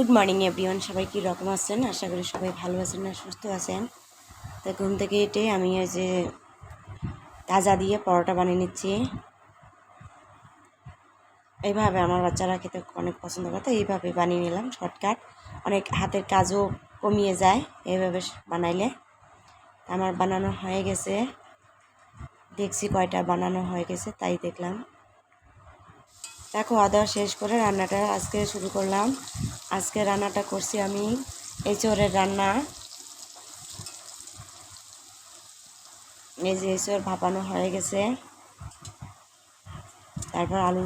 Good morning everyone, সবাই কী রকম আছেন? আশা করি সবাই ভালো আছেন আর সুস্থ আছেন। তো ঘুম থেকে এটে আমি এই যে তাজা দিয়ে পরোটা বানিয়ে নিচ্ছি। এইভাবে আমার বাচ্চারা খেতে অনেক পছন্দ করে, তো এইভাবে বানিয়ে নিলাম। শর্টকাট, অনেক হাতের কাজও কমিয়ে যায় এইভাবে বানাইলে। আমার বানানো হয়ে গেছে, দেখছি কয়টা বানানো হয়ে গেছে তাই দেখলাম। দেখো, খাওয়া শেষ করে রান্নাটা আজকে শুরু করলাম। আজকে রান্নাটা করছি আমি এঁচোড়ের রান্না। এই যে এঁচোড় ভাপানো হয়ে গেছে, তারপর আলু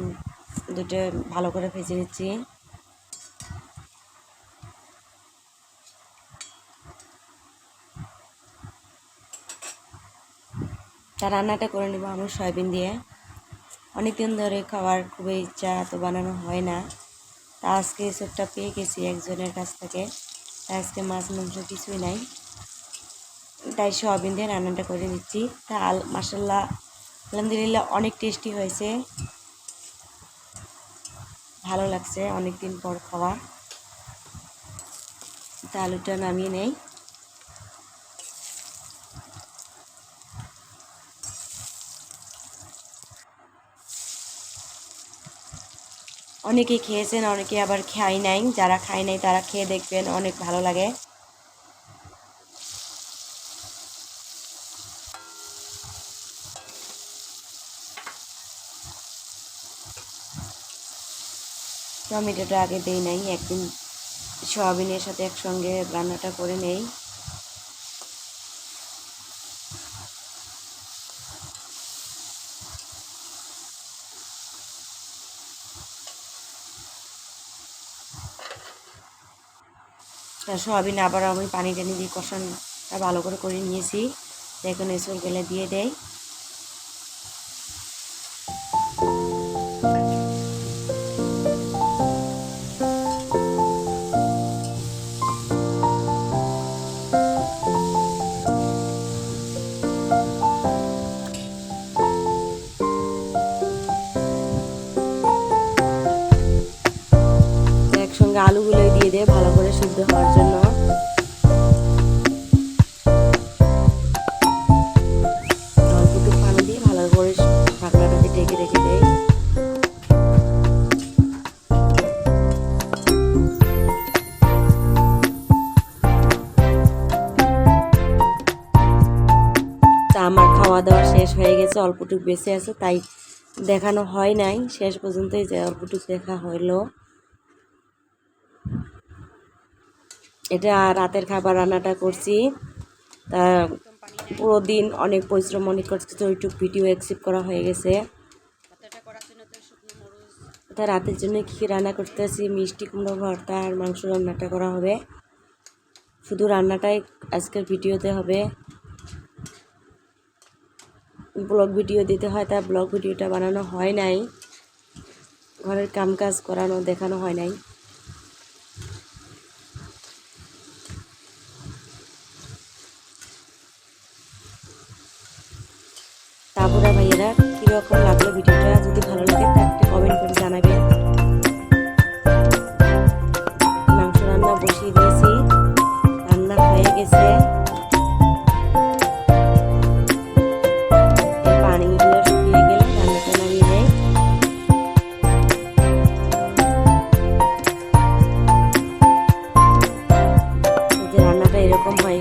দুটো ভালো করে ভেজে নিচ্ছি। তা রান্নাটা করে নেব আমি সয়াবিন দিয়ে। অনেকদিন ধরে খাওয়ার খুবই ইচ্ছা, তো বানানো হয় না। তা আজকে এসবটা পেয়ে গেছি একজনের কাছ থেকে, তাই আজকে মাছ মাংস কিছুই নাই, তাই সয়াবিন দিয়ে রান্নাটা করে নিচ্ছি। তা মাশাআল্লাহ আলহামদুলিল্লাহ অনেক টেস্টি হয়েছে, ভালো লাগছে অনেক দিন পর খাওয়া। তা আলুটা নামিয়ে নেই। অনেকে খেয়েছেন, অনেকে আবার খাই নাই। যারা খায় নাই তারা খেয়ে দেখবেন, অনেক ভালো লাগে। টমেটোটা আগে দেই নাই, একদিন সয়াবিনের সাথে একসঙ্গে রান্নাটা করে নেই। সয়াবিন আবার আমি পানি টানি দিয়ে কষানটা ভালো করে নিয়েছি। এখন এসব গেলে দিয়ে দেয়। একসঙ্গে আলুগুলোই দিয়ে দেয় ভালো করে সিদ্ধ হওয়ার জন্য। অল্প একটু পানি দিয়ে ভালো করে ঢাকনাটাকে ঢেকে রেখে দেয়। তা আমার খাওয়া দাওয়া শেষ হয়ে গেছে, অল্পটুকু বেঁচে আছে তাই দেখানো হয় নাই। শেষ পর্যন্তই যে অল্পটুকু দেখা হইলো। এটা রাতের খাবার রান্নাটা করছি। তা পুরো দিন অনেক পরিশ্রম অনেক করছে, তো ওইটুকু ভিডিও অ্যাকসেপ্ট করা হয়ে গেছে। তা রাতের জন্য কী কী রান্না করতেছি, মিষ্টি কুমড়ো ভর্তা আর মাংস রান্নাটা করা হবে। শুধু রান্নাটাই আজকের ভিডিওতে হবে। ব্লগ ভিডিও দিতে হয়, তার ব্লগ ভিডিওটা বানানো হয় নাই। ঘরের কাম কাজ করানো দেখানো হয় নাই। তারপরে ভাইয়েরা কীরকম লাগলো ভিডিওটা, যদি ভালো লাগে তা একটা কমেন্ট করে জানাবেন। মাংস রান্না বসিয়ে দিয়েছি, রান্না হয়ে গেছে। পানিগুলো শুকিয়ে গেলে রান্নাটা নামিয়ে নেয়। রান্নাটা এরকম হয়।